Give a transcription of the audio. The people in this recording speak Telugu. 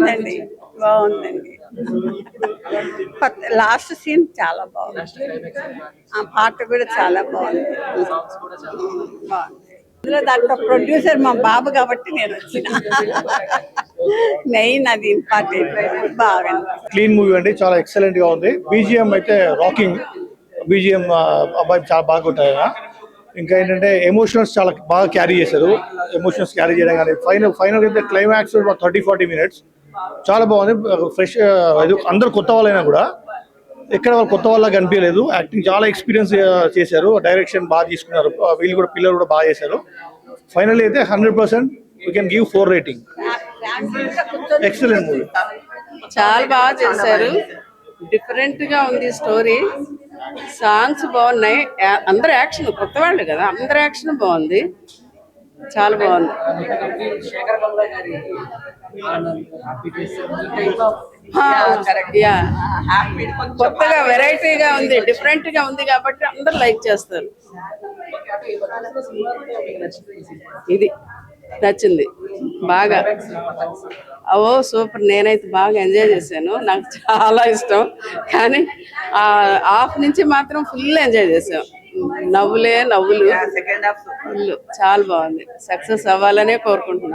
బాగుందండి, బాగుందండి. లాస్ట్ సీన్ చాలా బాగుంది. ఆ పాట కూడా చాలా బాగుంది, బాగుంది. అందులో దాంట్లో ప్రొడ్యూసర్ మా బాబు కాబట్టి నేను వచ్చిన మెయిన్ అది ఇంపార్టెంట్. బాగా క్లీన్ మూవీ అండి, చాలా ఎక్సలెంట్ గా ఉంది. బీజిఎం అయితే రాకింగ్ బీజిఎం, అబ్బాయి చాలా బాగా కొట్టారు. ఇంకా ఏంటంటే ఎమోషనల్స్ చాలా బాగా క్యారీ చేశారు. ఎమోషనల్స్ క్యారీ చేయడం కానీ ఫైనల్ అయితే క్లైమాక్స్ 30-40 minutes చాలా బాగుంది. ఫ్రెష్, అందరు కొత్త వాళ్ళైనా కూడా ఎక్కడ వాళ్ళు కొత్త వాళ్ళ కనిపించలేదు. యాక్టింగ్ చాలా ఎక్స్పీరియన్స్ చేశారు. డైరెక్షన్ బాగా తీసుకున్నారు. వీళ్ళు కూడా పిల్లలు కూడా బాగా చేశారు. ఫైనల్ అయితే 100% we can give 4 rating. Excellent movie, చాలా బాగా చేశారు. డిఫరెంట్ గా ఉంది స్టోరీ. సాంగ్స్ బాగున్నాయి. అందరు యాక్షన్, కొత్త వాళ్ళు కదా, అందరు యాక్షన్ బాగుంది, చాలా బాగుంది. కొత్తగా వెరైటీగా ఉంది, డిఫరెంట్ గా ఉంది కాబట్టి అందరు లైక్ చేస్తారు. ఇది నచ్చింది బాగా. ఓ సూపర్, నేనైతే బాగా ఎంజాయ్ చేశాను. నాకు చాలా ఇష్టం. కానీ హాఫ్ నుంచి మాత్రం ఫుల్ ఎంజాయ్ చేసాం. నవ్వులు ఫుల్, చాలా బాగుంది. సక్సెస్ అవ్వాలనే కోరుకుంటున్నాం.